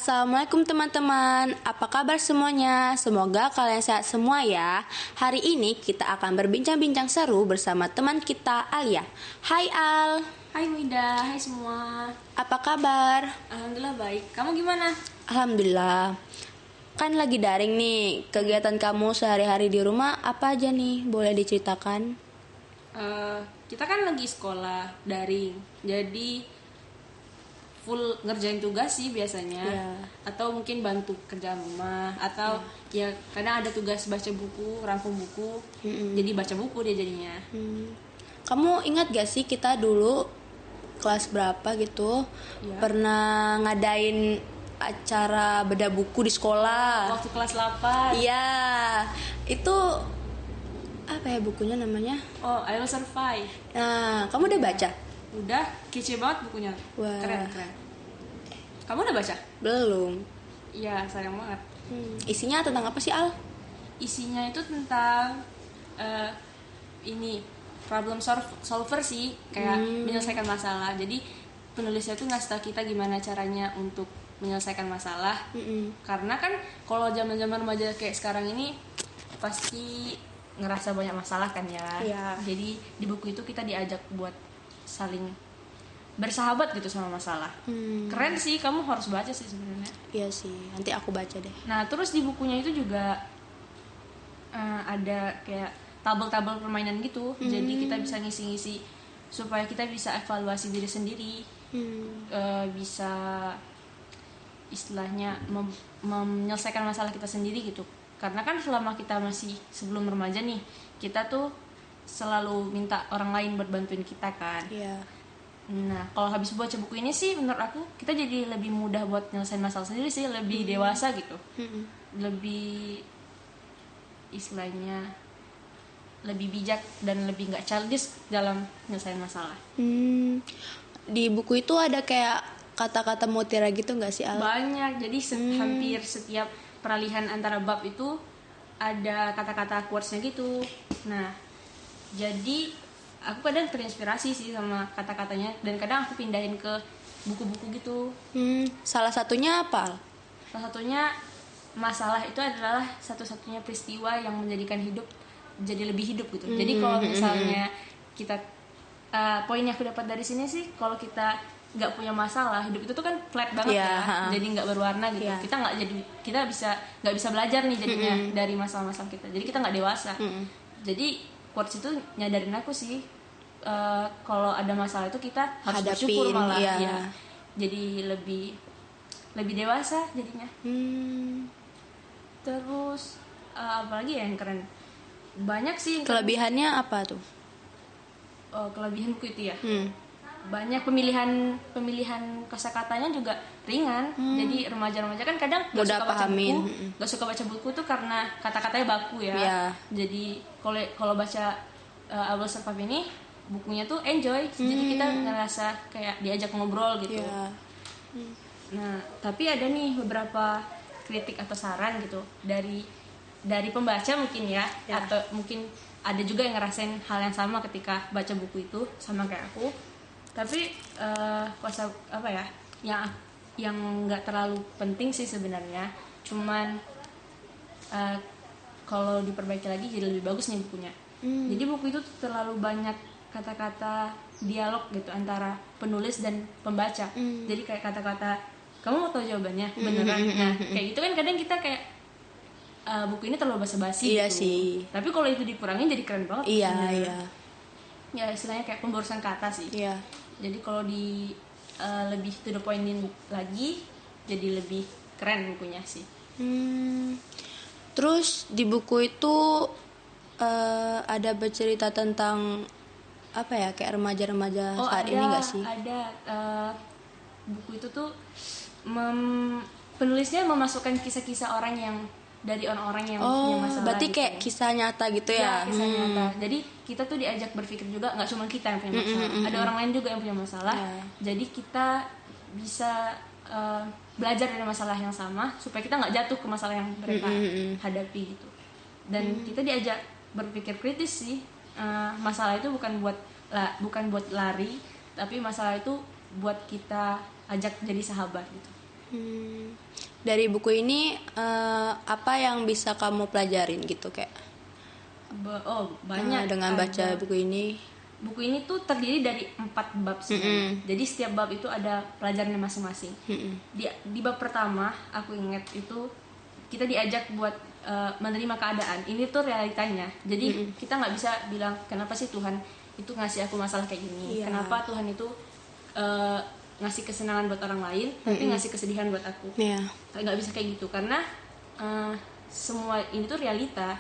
Assalamualaikum teman-teman, apa kabar semuanya? Semoga kalian sehat semua ya. Hari ini kita akan berbincang-bincang seru bersama teman kita Alia. Hai Al. Hai Wida, hai semua. Apa kabar? Alhamdulillah baik. Kamu gimana? Alhamdulillah. Kan lagi daring nih, kegiatan kamu sehari-hari di rumah apa aja nih? Boleh diceritakan? Kita kan lagi sekolah daring, jadi full ngerjain tugas sih biasanya. Ya. Atau mungkin bantu kerjaan rumah, atau ya kadang ada tugas baca buku, rangkum buku. Jadi baca buku dia jadinya. Kamu ingat gak sih kita dulu kelas berapa gitu Ya. pernah ngadain acara bedah buku di sekolah? Waktu kelas 8. Iya, itu apa ya bukunya namanya? Oh, I Will Survive. Nah, kamu udah baca? Udah, kece banget bukunya. Wah. Keren. Kamu udah baca? Belum. Iya, sayang banget. Isinya tentang apa sih Al? Isinya itu tentang ini problem solver sih, kayak menyelesaikan masalah. Jadi penulisnya tuh ngasih tahu kita gimana caranya untuk menyelesaikan masalah. Karena kan kalau zaman-zaman remaja kayak sekarang ini pasti ngerasa banyak masalah kan ya. Iya. Jadi di buku itu kita diajak buat saling bersahabat gitu sama masalah. Keren sih, kamu harus baca sih sebenarnya. Iya sih, nanti aku baca deh. Nah, terus di bukunya itu juga ada kayak tabel-tabel permainan gitu. Jadi kita bisa ngisi-ngisi supaya kita bisa evaluasi diri sendiri. Bisa istilahnya menyelesaikan masalah kita sendiri gitu. Karena kan selama kita masih sebelum remaja nih, kita tuh selalu minta orang lain buat bantuin kita kan. Iya. Nah, kalau habis baca buku ini sih menurut aku kita jadi lebih mudah buat nyelesain masalah sendiri sih, lebih dewasa gitu. Lebih istilahnya lebih bijak dan lebih nggak childish dalam nyelesain masalah. Di buku itu ada kayak kata-kata mutiara gitu nggak sih Al? Banyak, jadi hampir setiap peralihan antara bab itu ada kata-kata quotes-nya gitu. Nah, jadi aku kadang terinspirasi sih sama kata-katanya, dan kadang aku pindahin ke buku-buku gitu. Salah satunya apa Al? Salah satunya, masalah itu adalah satu-satunya peristiwa yang menjadikan hidup jadi lebih hidup gitu. Jadi kalau misalnya kita poin yang aku dapat dari sini sih, kalau kita nggak punya masalah, hidup itu tuh kan flat banget jadi nggak berwarna gitu. Kita nggak bisa belajar nih jadinya dari masalah-masalah kita. Jadi kita nggak dewasa. Jadi quotes itu nyadarin aku sih, kalau ada masalah itu kita harus bersyukur malah. Ya. Jadi lebih dewasa jadinya. Terus apalagi ya yang keren? Banyak sih. Kelebihannya apa tuh? Kelebihan buku itu ya. Banyak pemilihan kosakatanya juga ringan. Jadi remaja-remaja kan kadang nggak suka baca buku tuh karena kata-katanya baku ya. Jadi kalau baca I Will Survive ini, bukunya tuh enjoy. Jadi kita ngerasa kayak diajak ngobrol gitu. Nah, tapi ada nih beberapa kritik atau saran gitu dari pembaca mungkin ya. Atau mungkin ada juga yang ngerasain hal yang sama ketika baca buku itu sama kayak aku. Tapi yang nggak terlalu penting sih sebenarnya. Cuman kalau diperbaiki lagi jadi lebih bagus nih bukunya. Jadi buku itu terlalu banyak kata-kata dialog gitu antara penulis dan pembaca. Jadi kayak kata-kata, kamu mau tahu jawabannya beneran. Nah, kayak gitu kan kadang kita kayak buku ini terlalu basa-basi Iya gitu. sih. Tapi kalau itu dikurangin jadi keren banget. Iya. Ya istilahnya kayak pemborosan kata sih. Iya. Jadi kalau lebih to the point-in lagi, jadi lebih keren bukunya sih. Terus di buku itu ada bercerita tentang apa ya, kayak remaja-remaja saat ini nggak sih? Ada. Buku itu tuh penulisnya memasukkan kisah-kisah orang yang dari orang-orang yang punya masalah. Berarti gitu. kayak kisah nyata gitu ya? Kisah nyata. Jadi kita tuh diajak berpikir juga, nggak cuma kita yang punya masalah, ada orang lain juga yang punya masalah. Jadi kita bisa belajar dari masalah yang sama supaya kita nggak jatuh ke masalah yang mereka hadapi gitu. Dan kita diajak berpikir kritis sih. Masalah itu bukan buat lari, tapi masalah itu buat kita ajak jadi sahabat gitu. Dari buku ini apa yang bisa kamu pelajarin gitu kayak? Banyak. Dengan baca buku ini. Buku ini tuh terdiri dari 4 bab sebenarnya. Jadi setiap bab itu ada pelajarannya masing-masing. Di bab pertama aku ingat itu kita diajak buat menerima keadaan. Ini tuh realitanya. Jadi kita nggak bisa bilang kenapa sih Tuhan itu ngasih aku masalah kayak gini. Kenapa Tuhan itu ngasih kesenangan buat orang lain tapi ngasih kesedihan buat aku. Nggak bisa kayak gitu karena semua ini tuh realita.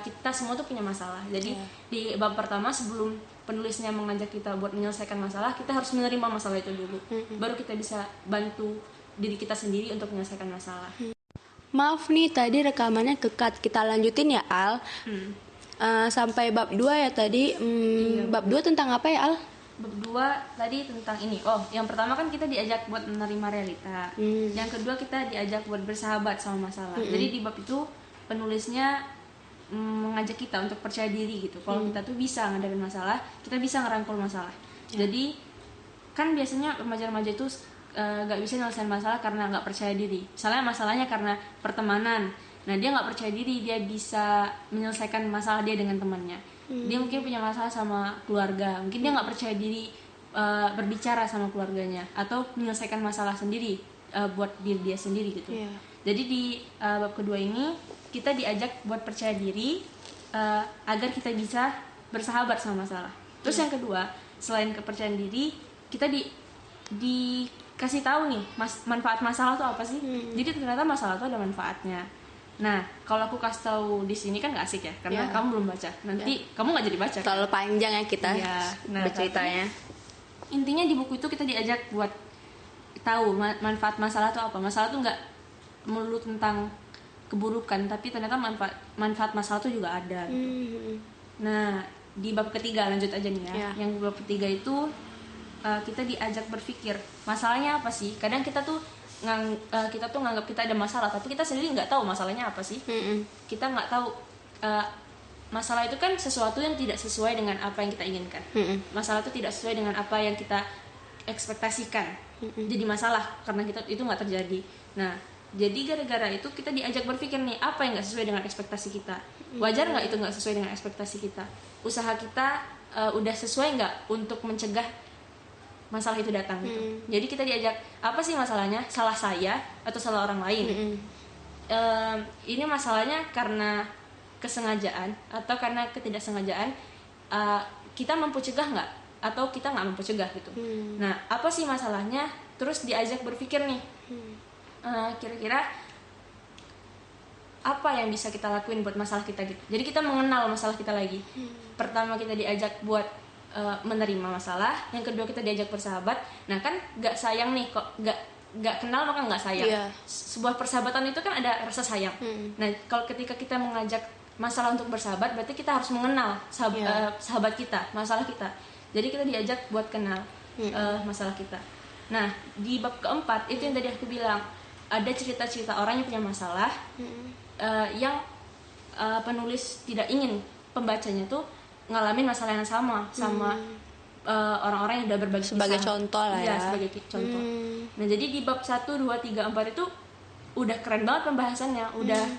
Kita semua tuh punya masalah. Jadi di bab pertama sebelum penulisnya mengajak kita buat menyelesaikan masalah, kita harus menerima masalah itu dulu. Baru kita bisa bantu diri kita sendiri untuk menyelesaikan masalah. Maaf nih, tadi rekamannya kekat. Kita lanjutin ya, Al. Sampai bab 2 ya tadi. Bab 2 tentang apa ya, Al? Bab 2 tadi tentang ini. Yang pertama kan kita diajak buat menerima realita. Yang kedua kita diajak buat bersahabat sama masalah. Jadi di bab itu penulisnya mengajak kita untuk percaya diri gitu. Kalau kita tuh bisa ngadepin masalah, kita bisa ngerangkul masalah. Jadi kan biasanya remaja-remaja itu gak bisa nyelesain masalah karena gak percaya diri. Misalnya masalahnya karena pertemanan. Nah dia gak percaya diri, dia bisa menyelesaikan masalah dia dengan temannya. Dia mungkin punya masalah sama keluarga, mungkin dia nggak percaya diri berbicara sama keluarganya atau menyelesaikan masalah sendiri buat diri dia sendiri gitu. Jadi di bab kedua ini kita diajak buat percaya diri agar kita bisa bersahabat sama masalah. Terus yang kedua, selain kepercayaan diri, kita dikasih tahu nih manfaat masalah itu apa sih. Jadi ternyata masalah itu ada manfaatnya. Nah, kalau aku kasih tahu di sini kan nggak asik ya, karena kamu belum baca. Nanti kamu nggak jadi baca. Terlalu panjang ya kita berceritanya. Intinya di buku itu kita diajak buat tahu manfaat masalah itu apa. Masalah itu nggak melulu tentang keburukan, tapi ternyata manfaat masalah itu juga ada. Gitu. Nah, di bab ketiga lanjut aja nih ya. Yang bab ketiga itu kita diajak berpikir masalahnya apa sih. Kadang kita tuh nganggap kita ada masalah, tapi kita sendiri nggak tahu masalahnya apa sih. Kita nggak tahu masalah itu kan sesuatu yang tidak sesuai dengan apa yang kita inginkan. Masalah itu tidak sesuai dengan apa yang kita ekspektasikan. Jadi masalah karena kita itu nggak terjadi. Nah, jadi gara-gara itu kita diajak berpikir nih, apa yang nggak sesuai dengan ekspektasi kita. Wajar nggak itu nggak sesuai dengan ekspektasi kita. Usaha kita udah sesuai nggak untuk mencegah masalah itu datang gitu. Jadi kita diajak, apa sih masalahnya? Salah saya atau salah orang lain? Ini masalahnya karena kesengajaan atau karena ketidaksengajaan. Kita mampu cegah nggak? Atau kita nggak mampu cegah gitu. Nah, apa sih masalahnya? Terus diajak berpikir nih, kira-kira apa yang bisa kita lakuin buat masalah kita gitu. Jadi kita mengenal masalah kita lagi. Pertama kita diajak buat menerima masalah, yang kedua kita diajak bersahabat. Nah kan nggak sayang nih, kok nggak kenal maka nggak sayang. Sebuah persahabatan itu kan ada rasa sayang. Nah kalau ketika kita mengajak masalah untuk bersahabat, berarti kita harus mengenal sahabat kita, masalah kita. Jadi kita diajak buat kenal masalah kita. Nah di bab keempat itu yang tadi aku bilang, ada cerita-cerita orang yang punya masalah yang penulis tidak ingin pembacanya tuh ngalamin masalah yang sama orang-orang yang udah berbagi sebagai kisah. contoh lah ya. Sebagai contoh. Nah jadi di bab 1, 2, 3, 4 itu udah keren banget pembahasannya. Udah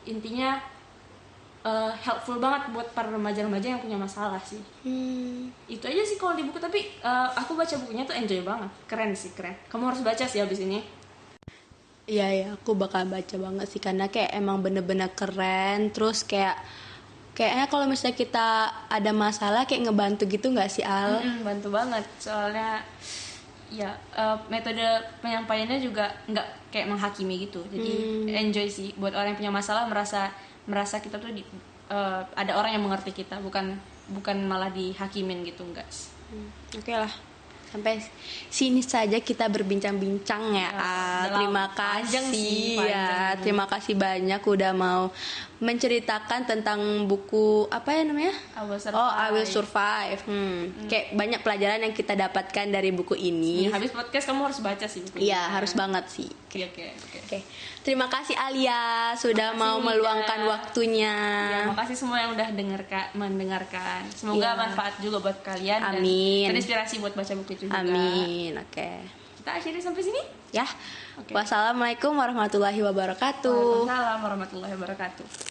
intinya helpful banget buat para remaja-remaja yang punya masalah sih. Itu aja sih kalau di buku. Tapi aku baca bukunya tuh enjoy banget. Keren sih, keren. Kamu harus baca sih abis ini. Iya, aku bakal baca banget sih. Karena kayak emang bener-bener keren. Terus kayaknya kalau misalnya kita ada masalah kayak ngebantu gitu nggak sih, Al? Bantu banget, soalnya ya metode penyampaiannya juga nggak kayak menghakimi gitu. Jadi enjoy sih buat orang yang punya masalah, merasa kita tuh ada orang yang mengerti kita, bukan malah dihakimin gitu, enggak. Oke lah. Sampai sini saja kita berbincang-bincang ya. Terima kasih ya. Terima kasih banyak udah mau menceritakan tentang buku apa ya namanya? I Will Survive. Kayak banyak pelajaran yang kita dapatkan dari buku ini. Habis podcast kamu harus baca sih buku. Iya, harus banget sih. Oke. Terima kasih Alia sudah mau meluangkan waktunya. Ya, makasih semua yang udah mendengarkan. Semoga manfaat juga buat kalian. Amin. Dan terinspirasi buat baca buku itu juga. Amin. Oke. kita akhiri sampai sini ya. Wassalamualaikum warahmatullahi wabarakatuh. Waalaikumsalam warahmatullahi wabarakatuh.